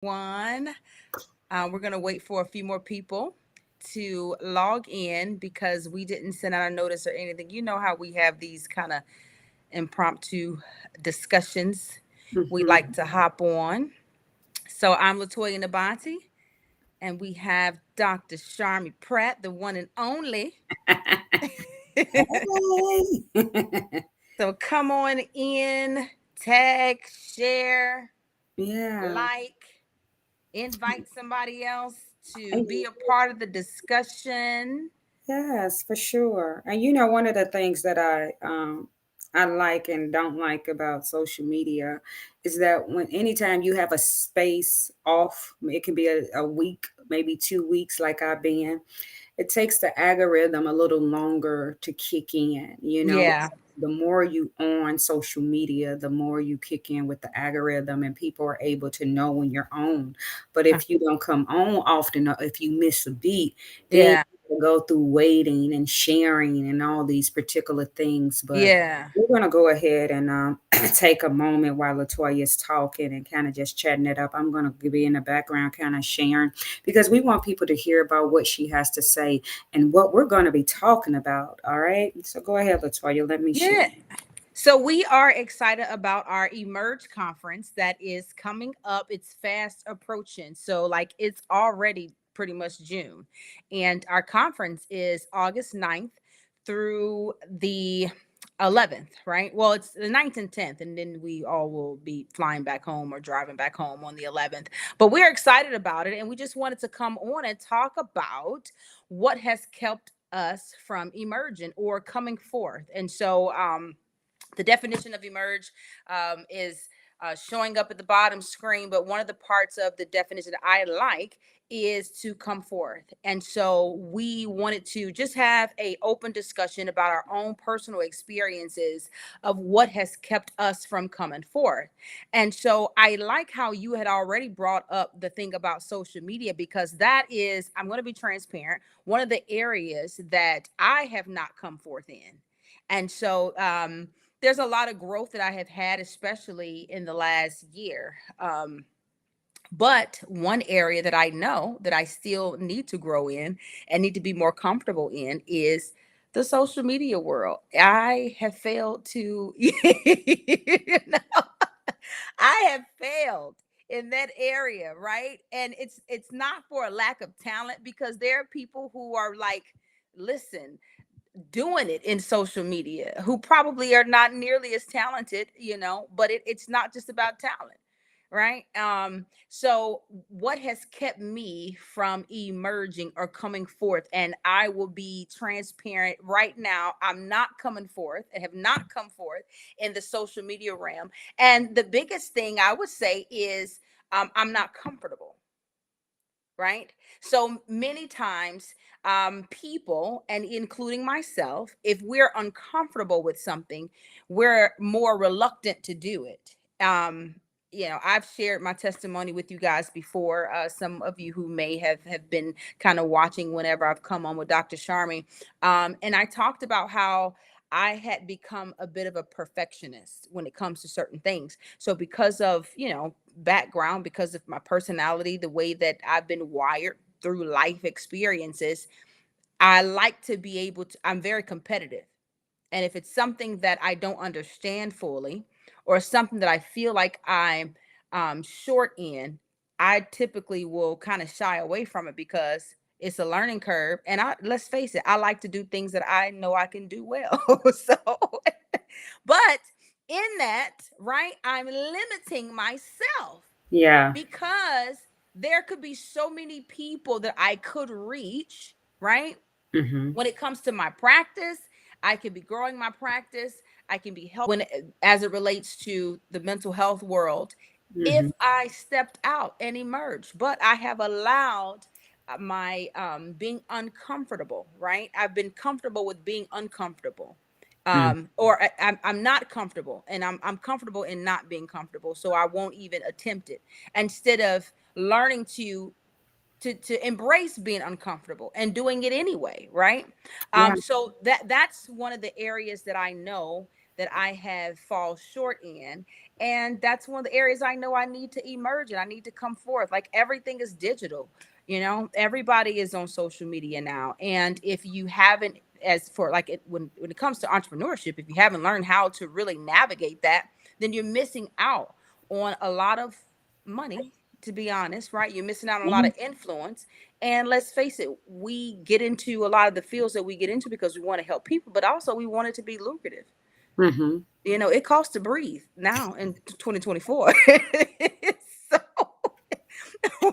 One. We're going to wait for a few more people to log in because we didn't send out a notice or anything. You know how we have these kind of impromptu discussions. We Mhm. like to hop on. So I'm Latoya Nabati, and we have Dr. Sharmi Pratt, the one and only. Hey. So come on in, tag, share, Yeah. like, invite somebody else to And be a part of the discussion. yes, for sure. And one of the things that I like and don't like about social media is that when anytime you have a space off, it can be a week, maybe 2 weeks like I've been, it takes the algorithm a little longer to kick in. Yeah. The more you on social media, the more you kick in with the algorithm and people are able to know when you're on. But Uh, if you don't come on often, or if you miss a beat, then Yeah. you go through waiting and sharing and all these particular things. But Yeah. we're going to go ahead and take a moment while Latoya is talking and kind of just chatting it up. I'm going to be in the background kind of sharing because we want people to hear about what she has to say and what we're going to be talking about. All right. So go ahead, Latoya. Let me share. Yeah. So we are excited about our Emerge conference that is coming up. It's fast approaching. So like it's already pretty much June. And our conference is August 9th through the 11th, right? Well, it's the 9th and 10th, and then we all will be flying back home or driving back home on the 11th. But we're excited about it, and we just wanted to come on and talk about what has kept us from emerging or coming forth. And so the definition of emerge is showing up at the bottom screen, but one of the parts of the definition that I like is to come forth. And so we wanted to just have a open discussion about our own personal experiences of what has kept us from coming forth. And so I like how you had already brought up the thing about social media, because that is, I'm going to be transparent, one of the areas that I have not come forth in. And so there's a lot of growth that I have had, especially in the last year. But one area that I know that I still need to grow in and need to be more comfortable in is the social media world. I have failed to, I have failed in that area, right? And it's not for a lack of talent, because there are people who are like, listen, doing it in social media who probably are not nearly as talented, but it's not just about talent, right? So what has kept me from emerging or coming forth, and I will be transparent right now, I'm not coming forth and have not come forth in the social media realm. And the biggest thing I would say is I'm not comfortable, right? So many times, people, and including myself, if we're uncomfortable with something, we're more reluctant to do it. I've shared my testimony with you guys before. Some of you who may have been kind of watching whenever I've come on with Dr. Sharmi, and I talked about how I had become a bit of a perfectionist when it comes to certain things. So because of, background, because of my personality, the way that I've been wired through life experiences, I like to be able to, I'm very competitive. And if it's something that I don't understand fully, or something that I feel like I'm short in, I typically will kind of shy away from it because it's a learning curve. And let's face it, I like to do things that I know I can do well. So, but in that, right, I'm limiting myself Yeah. because there could be so many people that I could reach, right? Hmm. When it comes to my practice, I can be growing my practice. I can be helping as it relates to the mental health world, if Hmm. I stepped out and emerged. But I have allowed my being uncomfortable, right? I've been comfortable with being uncomfortable. Or I'm not comfortable, and I'm comfortable in not being comfortable, so I won't even attempt it, instead of learning to embrace being uncomfortable and doing it anyway, right? Yeah. So that's one of the areas that I know that I have fall short in. And that's one of the areas I know I need to emerge and I need to come forth. Like everything is digital, everybody is on social media now. And if you haven't, as for like it, when it comes to entrepreneurship, if you haven't learned how to really navigate that, then you're missing out on a lot of money, to be honest, right? You're missing out on a lot Mhm. of influence. And let's face it, we get into a lot of the fields that we get into because we want to help people, but also we want it to be lucrative. Mhm. It costs to breathe now in 2024. So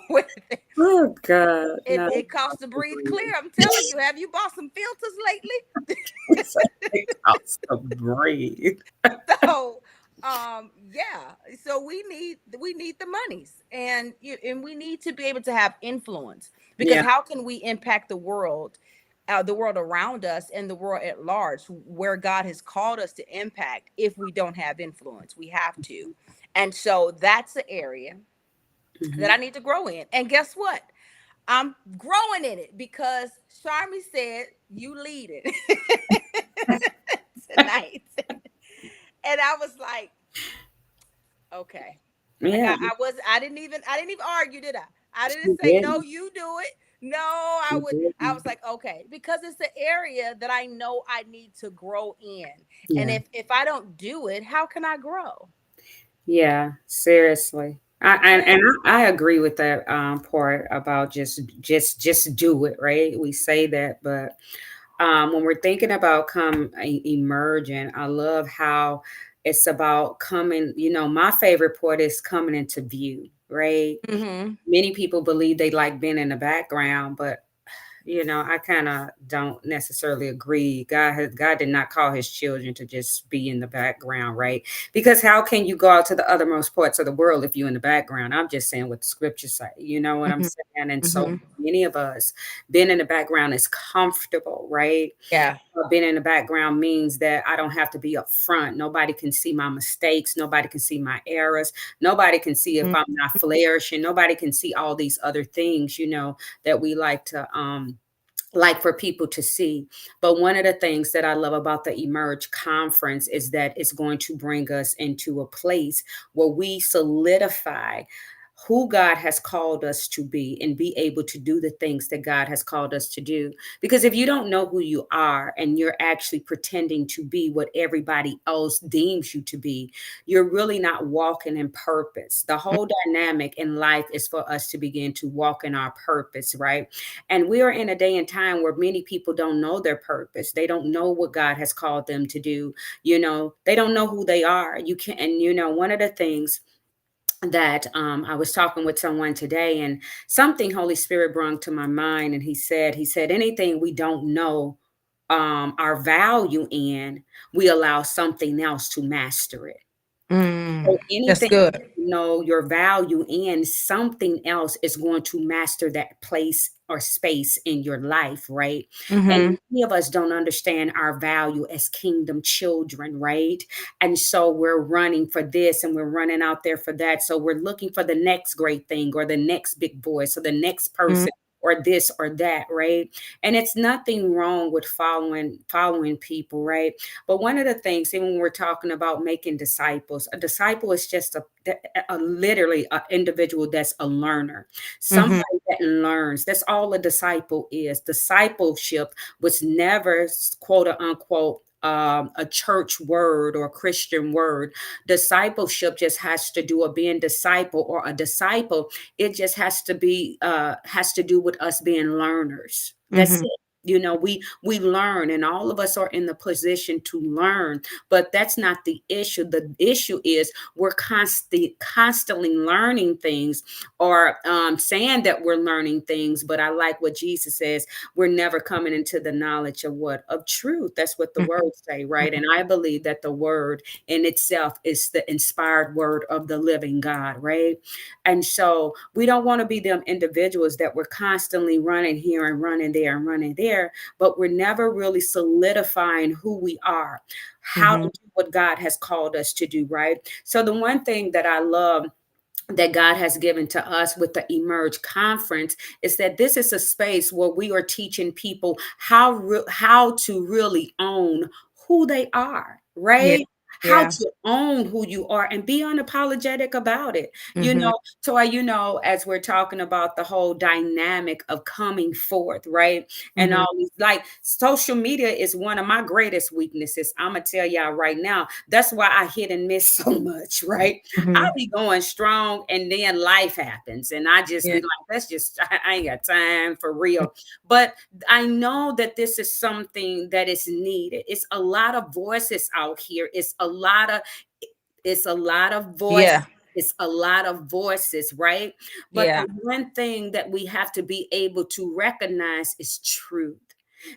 with it, Oh God, it, no. it costs to breathe clear. I'm telling you, have you bought some filters lately? So it costs to breathe. So yeah, so we need the monies, and we need to be able to have influence, because Yeah. how can we impact the world around us and the world at large, where God has called us to impact, if we don't have influence? We have to. And so that's the area that I Mhm. need to grow in. And guess what? I'm growing in it because Charmy said you lead it tonight. And I was like, okay. Like Yeah, I didn't even argue, did I? I didn't you say no, did. you do it. No, I You would I was did. like, okay, because it's the area that I know I need to grow in. And Yeah. if I don't do it, how can I grow? Yeah, seriously. And Yeah. I agree with that part about just do it, right? We say that, but when we're thinking about emerging, I love how it's about coming. My favorite part is coming into view, right? Mhm. Many people believe they like being in the background, but I kind of don't necessarily agree. God did not call his children to just be in the background, right? Because how can you go out to the othermost parts of the world if you're in the background? I'm just saying what the scriptures say. You know what I'm Mhm. saying? And so Mhm. many of us being in the background is comfortable, right? Yeah. Being in the background means that I don't have to be up front. Nobody can see my mistakes. Nobody can see my errors. Nobody can see if Mhm. I'm not flourishing. Nobody can see all these other things, that we like for people to see. But one of the things that I love about the Emerge conference is that it's going to bring us into a place where we solidify who God has called us to be and be able to do the things that God has called us to do. Because if you don't know who you are and you're actually pretending to be what everybody else deems you to be, you're really not walking in purpose. The whole dynamic in life is for us to begin to walk in our purpose, right? And we are in a day and time where many people don't know their purpose. They don't know what God has called them to do. They don't know who they are. You can, and one of the things that I was talking with someone today, and something Holy Spirit brought to my mind, and he said, anything we don't know our value in, we allow something else to master it. So That's anything good. you know your value in, something else is going to master that place or space in your life, right? And Mhm. many of us don't understand our value as kingdom children, right? And so we're running for this and we're running out there for that. So we're looking for the next great thing or the next big voice or the next Mhm. person or this or that, right? And it's nothing wrong with following people, right? But one of the things, even when we're talking about making disciples, a disciple is just a literally an individual that's a learner, somebody Mhm. that learns. That's all a disciple is. Discipleship was never quote unquote a church word or Christian word. Discipleship just has to do with being disciple or a disciple. It just has to do with us being learners. That's Mhm. it. We learn, and all of us are in the position to learn, but that's not the issue. The issue is we're constantly learning things, or saying that we're learning things. But I like what Jesus says: we're never coming into the knowledge of what? Of truth. That's what the Mhm. words say, right? And I believe that the word in itself is the inspired word of the living God, right? And so we don't want to be them individuals that we're constantly running here and running there and running there, but we're never really solidifying who we are, how to Mhm. do what God has called us to do, right? So the one thing that I love that God has given to us with the Emerge conference is that this is a space where we are teaching people how to really own who they are, Yeah. right? how Yeah. to own who you are and be unapologetic about it. Mhm. So as we're talking about the whole dynamic of coming forth, right? And Mhm. all these, like, social media is one of my greatest weaknesses. I'm gonna tell y'all right now. That's why I hit and miss so much, right? I'll Mhm. be going strong and then life happens. And I just Yeah. be like, that's just, I ain't got time for real. But I know that this is something that is needed. It's a lot of voices out here. It's a lot of voice. Yeah. It's a lot of voices, right? But Yeah. the one thing that we have to be able to recognize is truth.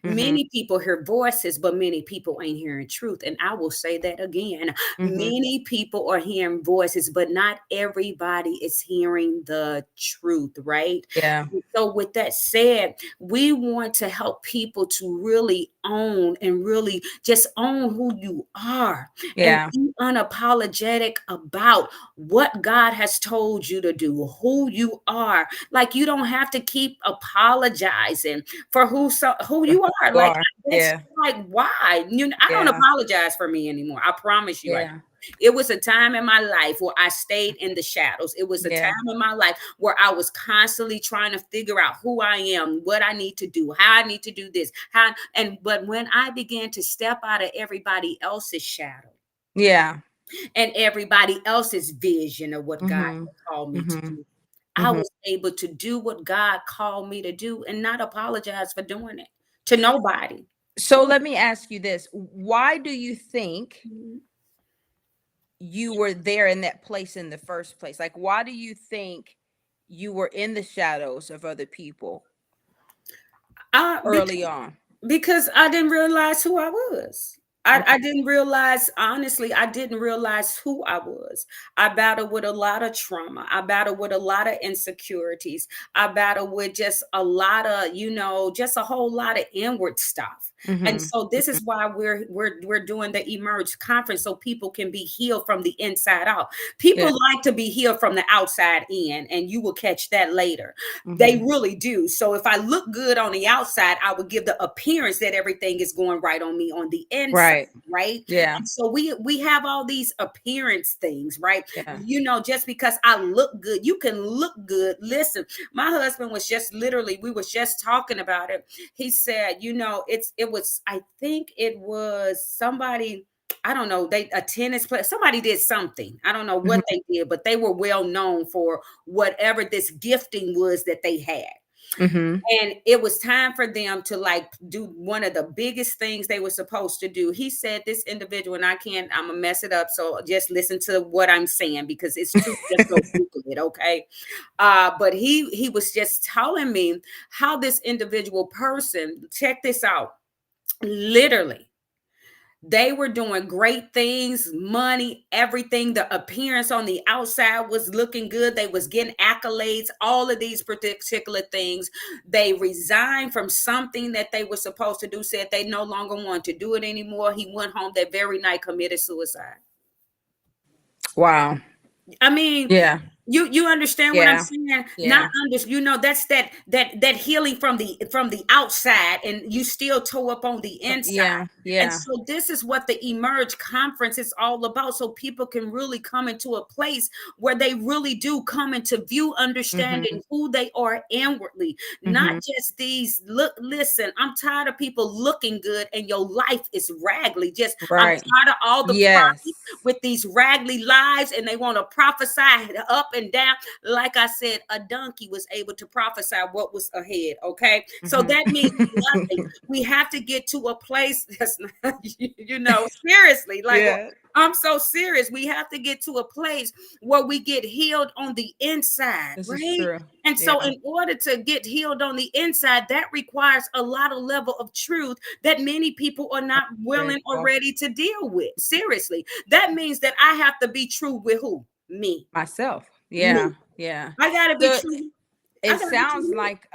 Mhm. Many people hear voices, but many people ain't hearing truth. And I will say that again. Mhm. Many people are hearing voices, but not everybody is hearing the truth, right? Yeah. So, with that said, we want to help people to really own and really just own who you are and Yeah. be unapologetic about what God has told you to do, who you are. Like, you don't have to keep apologizing for who For you who are. you Like, are. it's Yeah. like, why? I don't Yeah. apologize for me anymore. I promise you. Yeah. It was a time in my life where I stayed in the shadows. It was a Yeah. time in my life where I was constantly trying to figure out who I am, what I need to do, how I need to do this. But when I began to step out of everybody else's shadow Yeah. and everybody else's vision of what God Mhm. had called me to Mhm. do, I Mhm. was able to do what God called me to do and not apologize for doing it to nobody. So let me ask you this. Why do you think you were there in that place in the first place? Like, why do you think you were in the shadows of other people Uh, early because on? Because I didn't realize who I was. I Okay. didn't realize, honestly, I didn't realize who I was. I battled with a lot of trauma. I battled with a lot of insecurities. I battled with just a lot of, just a whole lot of inward stuff. And Mhm. so this Mhm. is why we're doing the Emerge conference so people can be healed from the inside out. People Yeah. like to be healed from the outside in, and you will catch that later. They Mhm. really do. So if I look good on the outside, I would give the appearance that everything is going right on me on the inside, Right. right? Yeah. And so we have all these appearance things, right? Yeah. Just because I look good, you can look good. Listen, my husband was just literally, we was just talking about it. He said, it was, I think it was somebody, I don't know, a tennis player, somebody did something. I don't know Mhm. what they did, but they were well known for whatever this gifting was that they had. Mhm. And it was time for them to like do one of the biggest things they were supposed to do. He said, this individual, and I'm gonna mess it up. So just listen to what I'm saying because it's true. Just go Google it, okay? But he was just telling me how this individual person, check this out, literally they were doing great things, money, everything. The appearance on the outside was looking good. They was getting accolades, all of these particular things. They resigned from something that they were supposed to do, said they no longer want to do it anymore. He went home that very night, committed suicide. Wow. I mean, Yeah. you understand what I'm Yeah. saying? Not Yeah. under, that's that healing from the outside, and you still toe up on the inside. Yeah. And Yeah. so this is what the Emerge conference is all about, so people can really come into a place where they really do come into view, Mhm. understanding who they are inwardly, not Mhm. just these listen, I'm tired of people looking good and your life is raggedy. I'm Right. tired of all the Yes. with these raggedy lives, and they want to prophesy up and down. Like I said, a donkey was able to prophesy what was ahead. Okay, so Mhm. that means nothing. We have to get to a place that's not, seriously, like, Yeah. I'm so serious. We have to get to a place where we get healed on the inside, This is right? true. And so, Yeah. in order to get healed on the inside, that requires a lot of level of truth that many people are not Very willing or powerful. ready to deal with. Seriously, that means that I have to be true with who? Me. Myself. Me. Yeah. Yeah. I gotta be So true. I it gotta be true sounds with me. like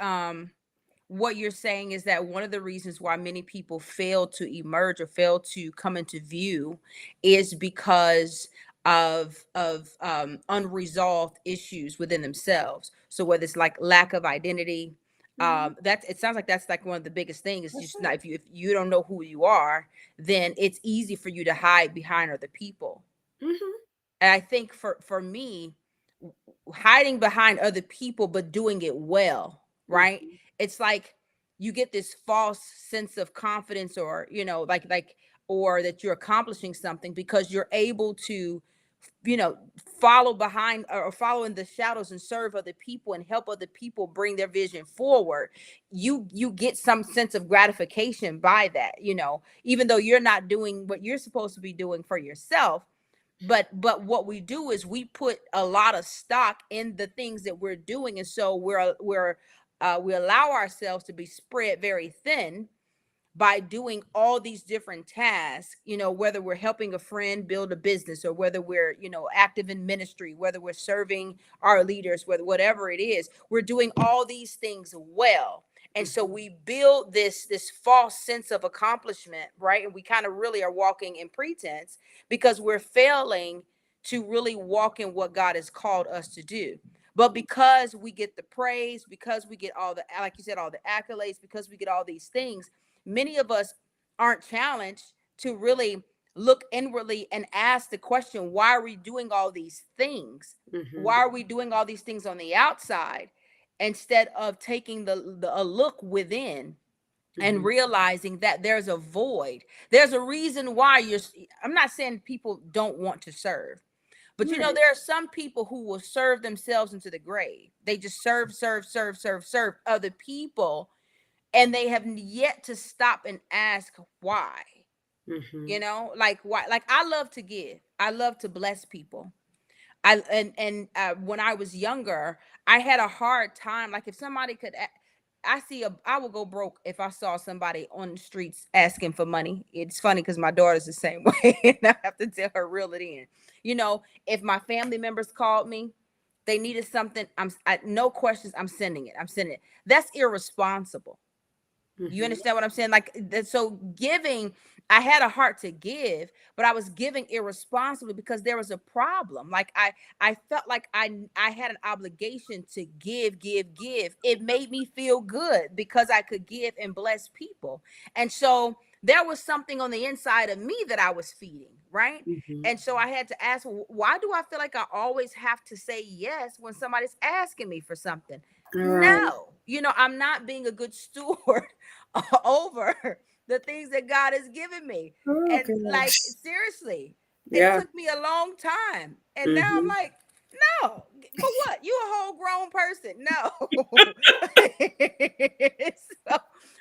what you're saying is that one of the reasons why many people fail to emerge or fail to come into view is because of unresolved issues within themselves. So whether it's like lack of identity, Mhm. That it sounds like that's like one of the biggest things is For just not, sure. if you don't know who you are, then it's easy for you to hide behind other people. Mhm. And I think for me, hiding behind other people but doing it well, right? Mhm. It's like you get this false sense of confidence, or or that you're accomplishing something because you're able to, you know, follow behind or follow in the shadows and serve other people and help other people bring their vision forward. You get some sense of gratification by that, you know, even though you're not doing what you're supposed to be doing for yourself. But what we do is we put a lot of stock in the things that we're doing, and so we allow ourselves to be spread very thin by doing all these different tasks, you know, whether we're helping a friend build a business, or whether we're, you know, active in ministry, whether we're serving our leaders, whether whatever it is, we're doing all these things well. And so Mhm. we build this false sense of accomplishment, right? And we kind of really are walking in pretense because we're failing to really walk in what God has called us to do. But because we get the praise, because we get all the, like you said, all the accolades, because we get all these things, many of us aren't challenged to really look inwardly and ask the question, why are we doing all these things? Why Mhm. are we doing all these things on the outside instead of taking a look within and Mhm. realizing that there's a void? There's a reason why I'm not saying people don't want to serve, but you know, Right. there are some people who will serve themselves into the grave. They just serve other people, and they have yet to stop and ask why. You Mhm. know, like why? Like I love to give. I love to bless people. When I was younger, I had a hard time. Like if somebody could, I would go broke if I saw somebody on the streets asking for money. It's funny because my daughter's the same way, and I have to tell her reel it in. You know, if my family members called me, they needed something. No questions. I'm sending it. I'm sending it. That's irresponsible. You Mhm. understand what I'm saying? Like so giving, I had a heart to give, but I was giving irresponsibly because there was a problem. Like I felt like I had an obligation to give. It made me feel good because I could give and bless people. And so there was something on the inside of me that I was feeding, right? Mhm. And so I had to ask, why do I feel like I always have to say yes when somebody's asking me for something? All right. No, you know, I'm not being a good steward over the things that God has given me. Oh And like gosh. seriously, it Yeah. took me a long time. And now I'm Mhm. like, no, for what? You a whole grown person. No. So,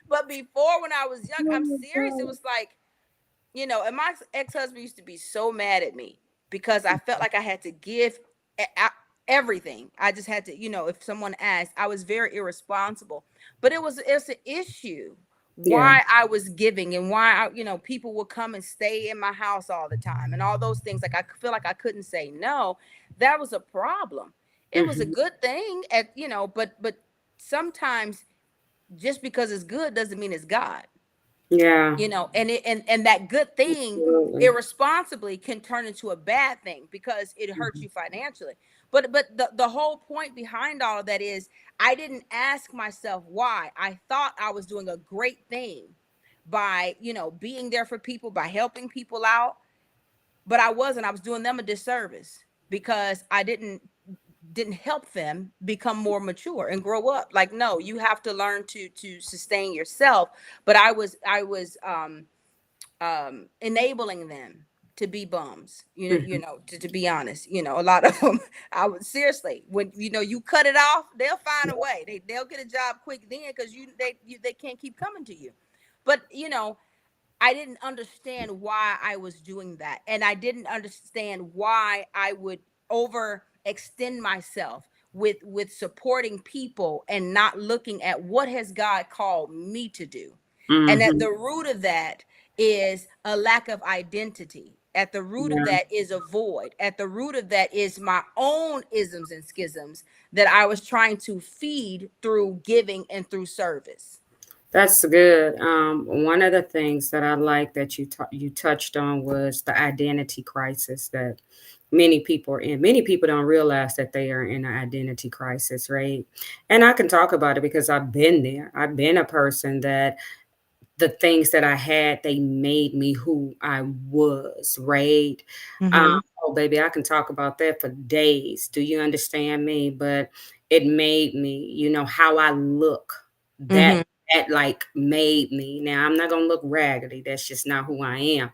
but before when I was young, Oh I'm my serious. It God. was like, you know, and my ex-husband used to be so mad at me because I felt like I had to give e- a- everything. I just had to, you know, if someone asked, I was very irresponsible. But it's an issue Yeah. why I was giving and why you know, people would come and stay in my house all the time and all those things. Like I feel like I couldn't say no. That was a problem. It was a Mhm. good thing at, you know, but sometimes just because it's good doesn't mean it's God, Yeah. you know. And that good thing Absolutely. irresponsibly can turn into a bad thing because it hurts Mhm. you financially. But the whole point behind all of that is I didn't ask myself why. I thought I was doing a great thing by, you know, being there for people, by helping people out, but I wasn't. I was doing them a disservice because I didn't help them become more mature and grow up. Like, no, you have to learn to sustain yourself. But I was enabling them to be bums, Mhm. to be honest, you know, a lot of them. I would seriously, when you know you cut it off, they'll find a way. They'll get a job quick then because they can't keep coming to you. But you know, I didn't understand why I was doing that. And I didn't understand why I would overextend myself with supporting people and not looking at what has God called me to do. And at Mhm. the root of that is a lack of identity. At the root of Yeah. that is a void. At the root of that is my own isms and schisms that I was trying to feed through giving and through service. That's good. One of the things that I like that you touched on was the identity crisis that many people are in. Many people don't realize that they are in an identity crisis, right? And I can talk about it because I've been there. I've been a person that the things that I had, they made me who I was, right? Um, Mm-hmm. oh, baby, I can talk about that for days. Do you understand me? But it made me, how I look. That Mm-hmm. that like made me. Now I'm not gonna look raggedy. That's just not who I am.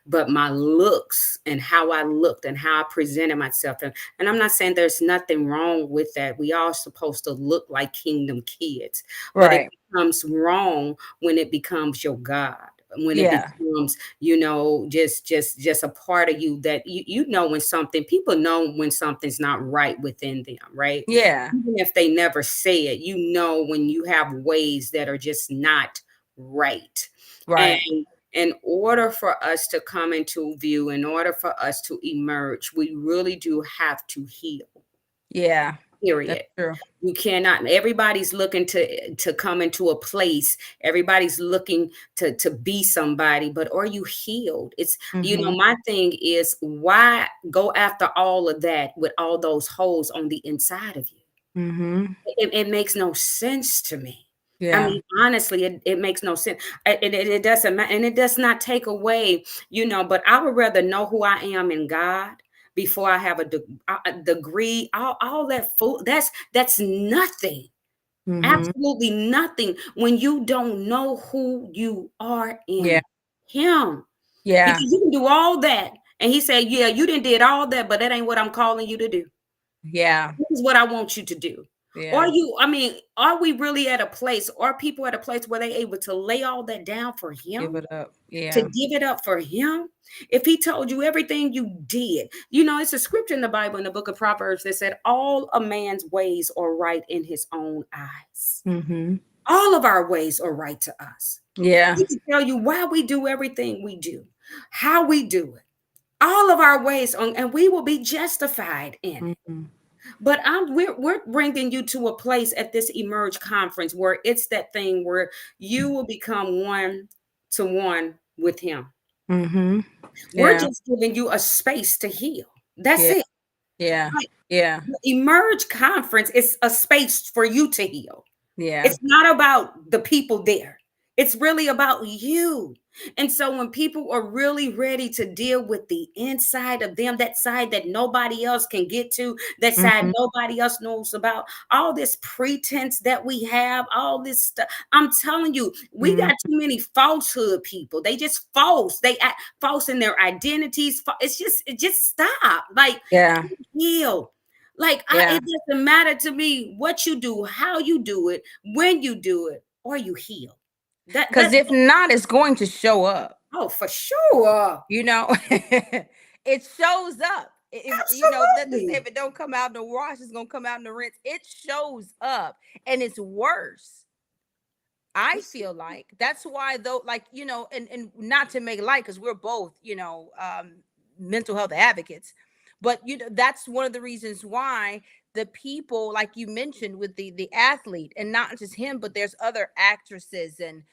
But my looks and how I looked and how I presented myself, and I'm not saying there's nothing wrong with that. We all supposed to look like kingdom kids, but it Right. becomes wrong when it becomes your God, when it Yeah. becomes, just a part of you that you know when something, people know when something's not right within them, right? Yeah. Even if they never say it, when you have ways that are just not right. And Right. in order for us to come into view, in order for us to emerge, we really do have to heal. Yeah. That's Period. true. You cannot, everybody's looking to come into a place. Everybody's looking to be somebody, but are you healed? It's, Mm-hmm. my thing is, why go after all of that with all those holes on the inside of you? Mm-hmm. It makes no sense to me. I Yeah. mean, honestly, it makes no sense. It doesn't matter, and it does not take away, but I would rather know who I am in God before I have a degree. All that food, that's nothing. Mm-hmm. Absolutely nothing when you don't know who you are Yeah. in Him. Yeah. Because you can do all that. And He said, yeah, you didn't did all that, but that ain't what I'm calling you to do. Yeah. This is what I want you to do. Yeah. Are we really at a place, are people at a place where they able to lay all that down for Give Him? it up. To Yeah. give it up for Him? If He told you everything you did, it's a scripture in the Bible, in the book of Proverbs, that said, all a man's ways are right in his own eyes. Mm-hmm. All of our ways are right to us. Yeah. He can tell you why we do everything we do, how we do it, all of our ways on, and we will be justified in it. Mm-hmm. But we're bringing you to a place at this Emerge conference where it's that thing where you will become one to one with Him. Mm-hmm. We're Yeah. just giving you a space to heal. That's Yeah. it. Yeah. Like, Yeah. the Emerge conference is a space for you to heal. Yeah. It's not about the people there. It's really about you. And so when people are really ready to deal with the inside of them, that side that nobody else can get to, that side Mm-hmm. nobody else knows about, all this pretense that we have, all this stuff. I'm telling you, we got Mm-hmm. too many falsehood people. They just false. They act false in their identities. It just stop. Like, Yeah. heal. Like, Yeah. it doesn't matter to me what you do, how you do it, when you do it, or you heal. Because if not, it's going to show up. Oh, for sure. You know, it shows up. That they say, Absolutely. if it don't come out in the wash, it's gonna come out in the rinse. It shows up, and it's worse. I feel like that's why, though, like, and not to make light, because we're both, mental health advocates, but that's one of the reasons why the people, like you mentioned, with the athlete, and not just him, but there's other actresses and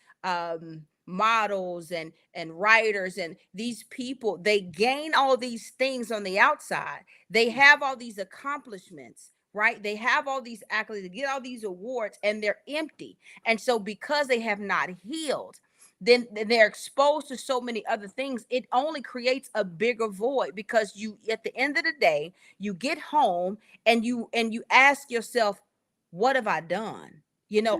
models and writers, and these people, they gain all these things on the outside. They have all these accomplishments, right? They have all these accolades, they get all these awards, and they're empty. And so, because they have not healed, then they're exposed to so many other things. It only creates a bigger void, because you, at the end of the day, you get home and you ask yourself, what have I done?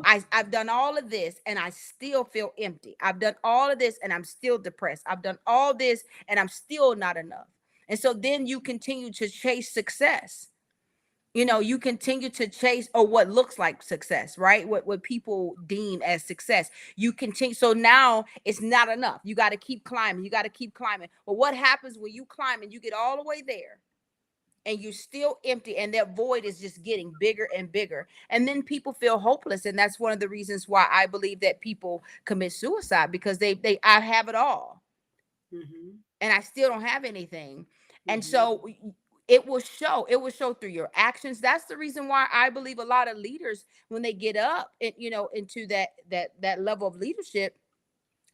I've done all of this and I still feel empty. I've done all of this and I'm still depressed. I've done all this and I'm still not enough. And so then you continue to chase success. You continue to chase, or what looks like success, right? What people deem as success. You continue, so now it's not enough. You got to keep climbing, you got to keep climbing. But what happens when you climb and you get all the way there and you're still empty, and that void is just getting bigger and bigger, and then people feel hopeless. And that's one of the reasons why I believe that people commit suicide, because I have it all Mhm, and I still don't have anything. And mhm. so it will show through your actions. That's the reason why I believe a lot of leaders, when they get up and, into that level of leadership,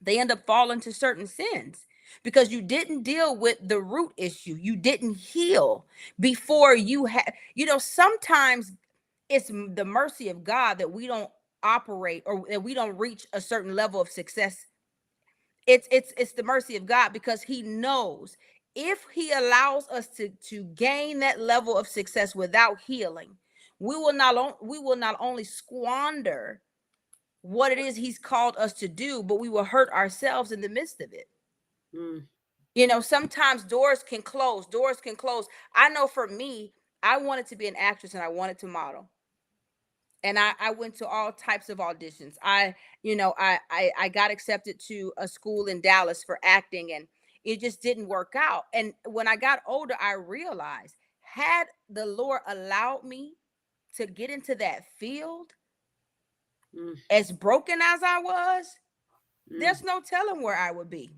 they end up falling to certain sins, because you didn't deal with the root issue. You didn't heal before you had, sometimes it's the mercy of God that we don't operate, or that we don't reach a certain level of success. It's the mercy of God, because he knows if he allows us to gain that level of success without healing, we will not only squander what it is he's called us to do, but we will hurt ourselves in the midst of it. Mm. Sometimes doors can close. I know for me, I wanted to be an actress and I wanted to model. And I went to all types of auditions. I got accepted to a school in Dallas for acting, and it just didn't work out. And when I got older, I realized, had the Lord allowed me to get into that field, Mm. as broken as I was, Mm. there's no telling where I would be.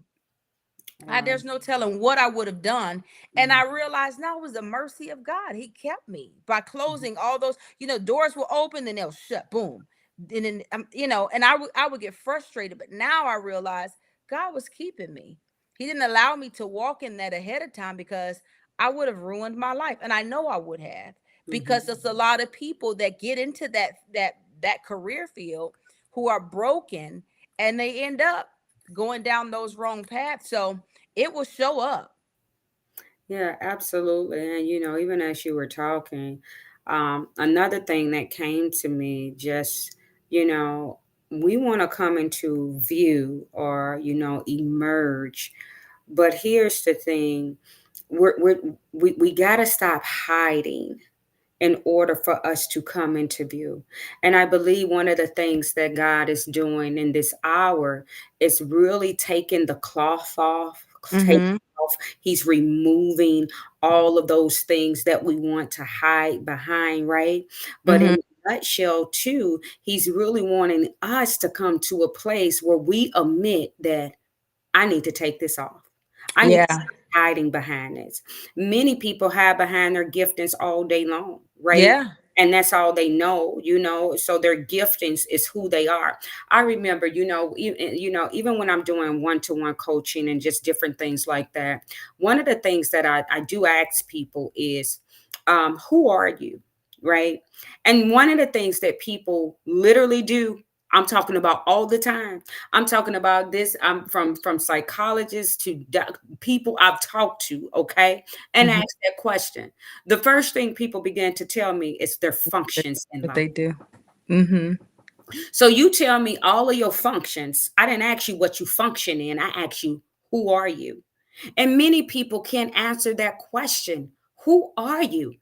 Wow. There's no telling what I would have done. And Mm. I realized now it was the mercy of God. He kept me by Mhm. closing all those, doors will open, then they'll shut, boom. And then, and I would get frustrated. But now I realize God was keeping me. He didn't allow me to walk in that ahead of time, because I would have ruined my life. And I know I would have, because Mhm. there's a lot of people that get into that career field who are broken, and they end up going down those wrong paths. So it will show up. Yeah, absolutely. And even as you were talking, another thing that came to me just, you know, we want to come into view or, emerge. But here's the thing, we got to stop hiding in order for us to come into view. And I believe one of the things that God is doing in this hour is really taking the cloth off, taking Mm-hmm. off. He's removing all of those things that we want to hide behind, right? But Mm-hmm. in a nutshell, too, he's really wanting us to come to a place where we admit that I need to take this off. I need to Yeah. stop hiding behind this. Many people hide behind their giftings all day long, right? Yeah. And that's all they know. So their giftings is who they are. I remember, even when I'm doing one-to-one coaching and just different things like that, one of the things that I do ask people is, who are you? Right. And one of the things that people literally do, I'm talking about all the time. I'm talking about this. I'm from psychologists to people I've talked to, okay, and Mm-hmm. ask that question. The first thing people begin to tell me is their functions in What life. they do. Mm-hmm. So you tell me all of your functions. I didn't ask you what you function in. I asked you, who are you? And many people can't answer that question. Who are you?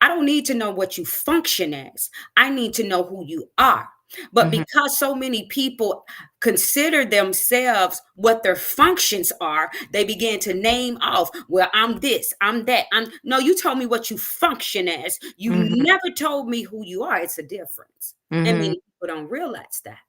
I don't need to know what you function as. I need to know who you are. But Mm-hmm. because so many people consider themselves what their functions are, they begin to name off, well, I'm this, I'm that. No, you told me what you function as. You Mm-hmm. never told me who you are. It's a difference. And Mm-hmm. many people don't realize that.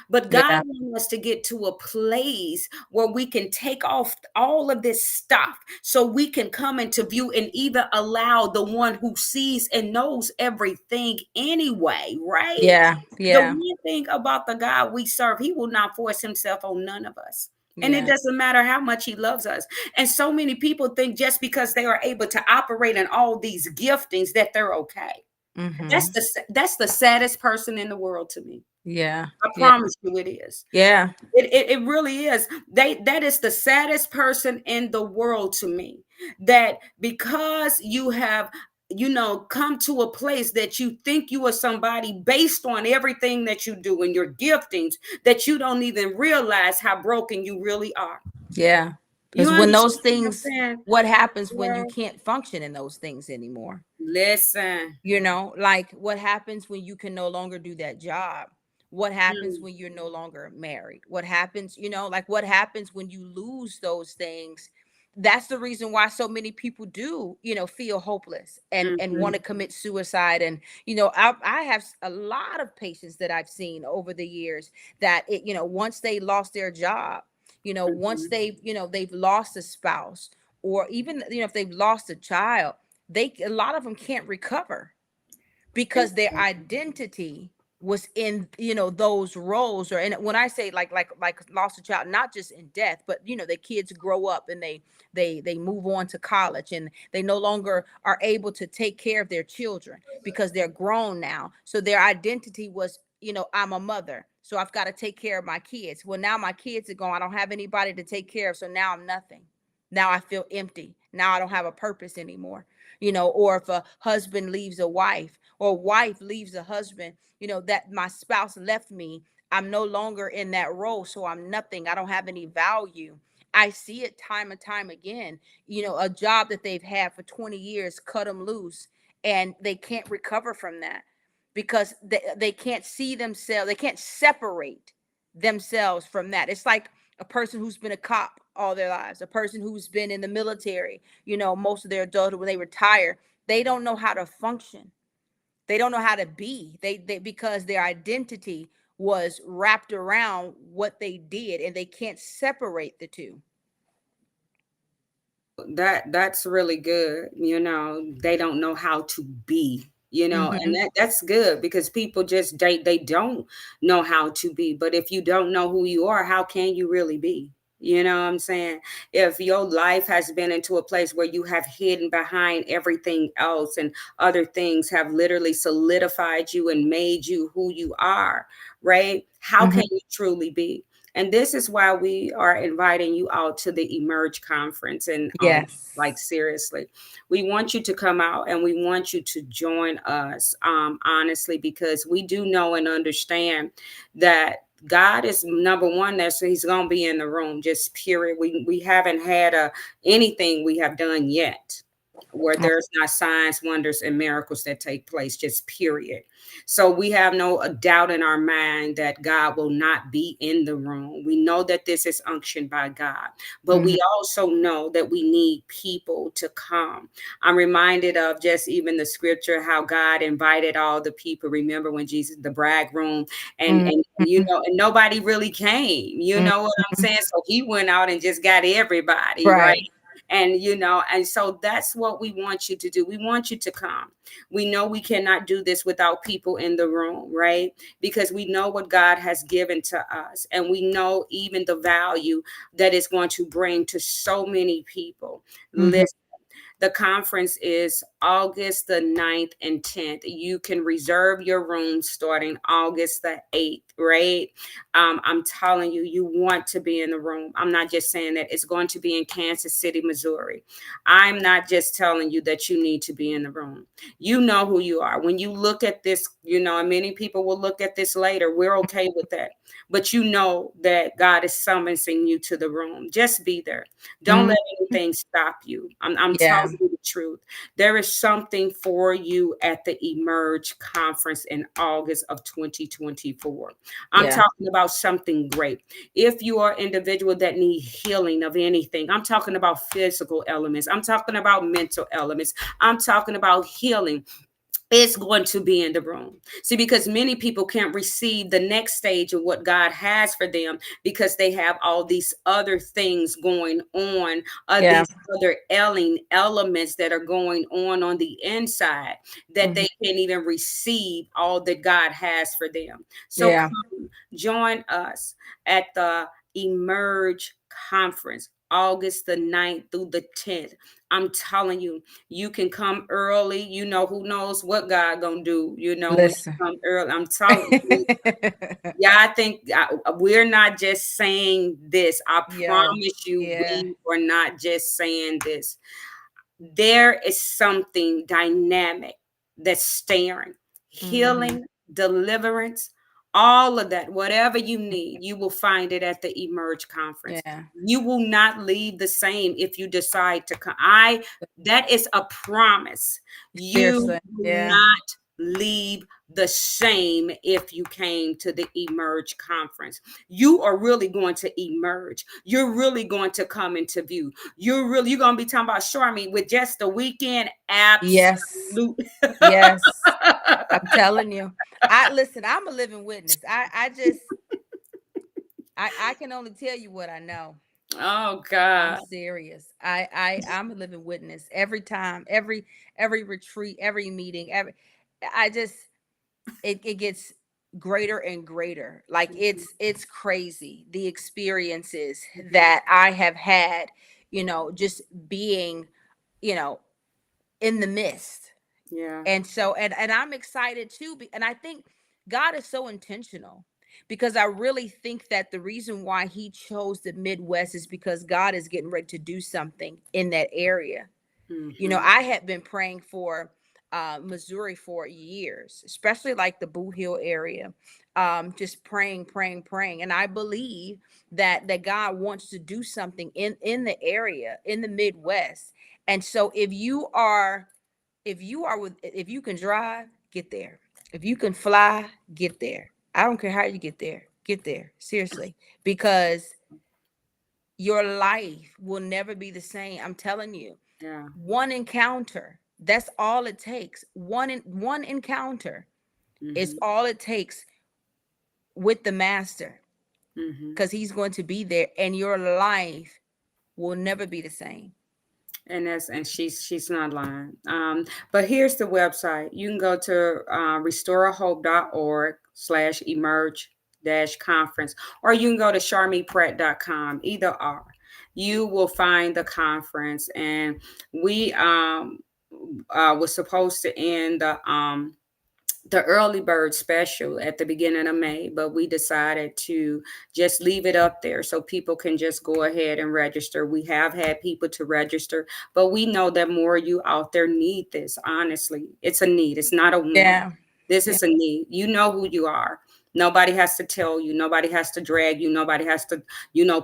But God Yeah. wants us to get to a place where we can take off all of this stuff so we can come into view and even allow the one who sees and knows everything anyway, right? Yeah. The Yeah. one thing about the God we serve, he will not force himself on none of us. And it Yeah. doesn't matter how much he loves us. And so many people think just because they are able to operate in all these giftings that they're okay. That's Mm-hmm. the saddest person in the world to me. Yeah. I Yeah. promise you it is. Yeah. It really is. That is the saddest person in the world to me. That because you have, come to a place that you think you are somebody based on everything that you do and your giftings, that you don't even realize how broken you really are. Yeah. You Because when those understand what I'm things, saying? what happens when you Well, can't function in those things anymore? listen. Like what happens when you can no longer do that job? What happens Mm. when you're no longer married? What happens, like what happens when you lose those things? That's the reason why so many people do, feel hopeless and want Mhm. to commit suicide. And I have a lot of patients that I've seen over the years that once they lost their job, once Mhm. they've lost a spouse, or even if they've lost a child, a lot of them can't recover because their identity was in, those roles. Or, and when I say like lost a child, not just in death, but the kids grow up and they move on to college, and they no longer are able to take care of their children because they're grown now. So their identity was, I'm a mother, so I've got to take care of my kids. Well, now my kids are gone, I don't have anybody to take care of, so now I'm nothing. Now I feel empty. Now I don't have a purpose anymore. Or if a husband leaves a wife, or a wife leaves a husband, that my spouse left me, I'm no longer in that role, so I'm nothing. I don't have any value. I see it time and time again. A job that they've had for 20 years, cut them loose, and they can't recover from that because they can't see themselves, they can't separate themselves from that. It's like a person who's been a cop all their lives, a person who's been in the military, most of their adulthood. When they retire, they don't know how to function. They don't know how to be. They because their identity was wrapped around what they did, and they can't separate the two. That's really good. They don't know how to be, and Hmm. that's good because people just they don't know how to be. But if you don't know who you are, how can you really be? You know what I'm saying? If your life has been into a place where you have hidden behind everything else, and other things have literally solidified you and made you who you are, right? How can Hmm. you truly be? And this is why we are inviting you out to the Emerge conference. And like, Yes. seriously, we want you to come out, and we want you to join us, honestly, because we do know and understand that God is number one there, so He's gonna be in the room. Just period. We haven't had anything we have done yet where there's not signs, wonders, and miracles that take place. Just period. So we have no doubt in our mind that God will not be in the room. We know that this is unctioned by God, but Hmm. we also know that we need people to come. I'm reminded of just even the scripture how God invited all the people. Remember when Jesus, the bridegroom, and nobody really came. You know what I'm saying? So He went out and just got everybody, right? Right. And so that's what we want you to do. We want you to come. We know we cannot do this without people in the room, right? Because we know what God has given to us, and we know even the value that it's going to bring to so many people. Hmm. Listen, the conference is August the 9th and 10th. You can reserve your room starting August the 8th, right? I'm telling you, you want to be in the room. I'm not just saying that. It's going to be in Kansas City, Missouri. I'm not just telling you that you need to be in the room. You know who you are. When you look at this, and many people will look at this later. We're okay with that. But you know that God is summoning you to the room. Just be there. Don't Hmm. let anything stop you. I'm Yeah. telling you the truth. There is something for you at the Emerge conference in August of 2024. I'm Yeah. talking about something great. If you are an individual that need healing of anything, I'm talking about physical elements. I'm talking about mental elements. I'm talking about healing. It's going to be in the room. See, because many people can't receive the next stage of what God has for them because they have all these other things going on, Yeah. these other ailing elements that are going on the inside, that Hmm. they can't even receive all that God has for them. So Yeah. come join us at the Emerge conference, August the 9th through the 10th. I'm telling you, you can come early. Who knows what God gonna do, when you Listen. come early. I'm telling you. Yeah, I think we're not just saying this. I Yo. promise you, Yeah. we are not just saying this. There is something dynamic that's staring, Hmm. healing, deliverance, all of that. Whatever you need, you will find it at the Emerge conference. Yeah. You will not leave the same if you decide to come. That is a promise. You Seriously. will Yeah. not leave the same if you came to the Emerge conference. You are really going to emerge. You're really going to come into view. You're gonna be talking about Charmy with just the weekend. Yes. Absolute. Yes. I'm telling you. I listen, I'm a living witness. I can only tell you what I know. Oh I'm God. serious. I'm a living witness every time, every retreat, every meeting, every I just it gets greater and greater. Like it's crazy the experiences Mhm. that I have had, just being, you know, in the midst. Yeah. And so and I'm excited too and I think God is so intentional because I really think that the reason why he chose the Midwest is because God is getting ready to do something in that area. Hmm. I had been praying for Missouri for years, especially like the Boo Hill area. Just praying, praying, praying. And I believe that God wants to do something in the area, in the Midwest. And so if you can drive, get there. If you can fly, get there. I don't care how you get there. Get there. Seriously. Because your life will never be the same. I'm telling you. Yeah. One encounter. That's all it takes. One encounter is Hmm. all it takes with the master Hmm. because he's going to be there and your life will never be the same. And she's not lying. But here's the website. You can go to restorehope.org/emerge dash conference, or you can go to charmiepratt.com. Either or, you will find the conference. And we was supposed to end the early bird special at the beginning of May, but we decided to just leave it up there so people can just go ahead and register. We have had people to register, but we know that more of you out there need this. Honestly, it's a need, it's not a want. Yeah. This Yeah. is a need. You know who you are. Nobody has to tell you, nobody has to drag you, nobody has to,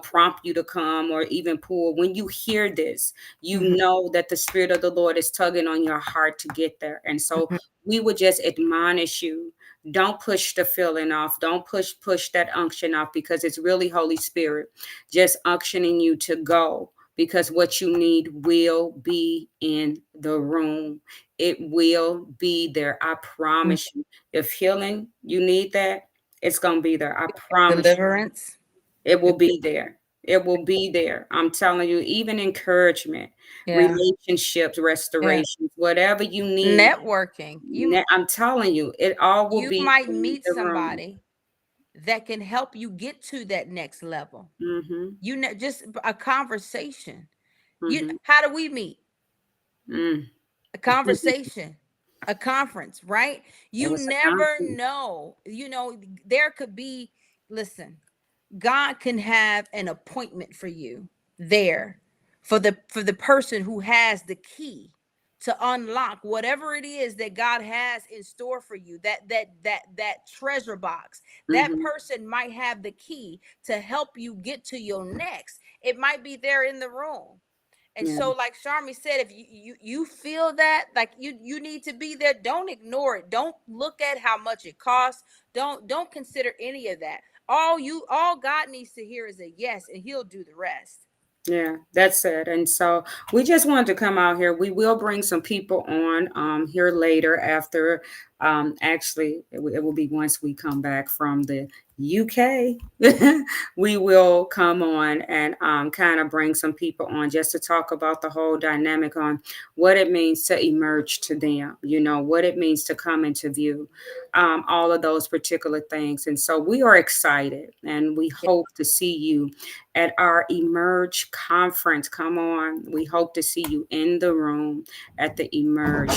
prompt you to come or even pull. When you hear this, you Mhm, know that the Spirit of the Lord is tugging on your heart to get there. And so mhm. we would just admonish you, don't push the feeling off, don't push that unction off, because it's really Holy Spirit just unctioning you to go, because what you need will be in the room. It will be there, I Mm. promise you. If healing, you need that, it's going to be there, I promise you. Deliverance. It will be there. It will be there. I'm telling you, even encouragement, Yeah. relationships, Yeah. restorations, whatever you need. Networking. You I'm telling you, it all will you be might in meet the room. somebody that can help you get to that next level. Hmm. You know, just a conversation. Hmm. How do we meet? Mm. A conversation, a conference, right? It You was a never conference. know. There could be, listen, God can have an appointment for you there for the person who has the key to unlock whatever it is that God has in store for you. That treasure box. That Hmm. person might have the key to help you get to your next. It might be there in the room. And Yeah. so, like Charmy said, if you feel that, like you need to be there, don't ignore it. Don't look at how much it costs. Don't consider any of that. All God needs to hear is a yes, and He'll do the rest. Yeah, that's it. And so we just wanted to come out here. We will bring some people on here later after. Actually, it will be once we come back from the UK. We will come on and kind of bring some people on just to talk about the whole dynamic on what it means to emerge to them, what it means to come into view, all of those particular things. And so we are excited and we hope to see you at our Emerge conference. Come on. We hope to see you in the room at the Emerge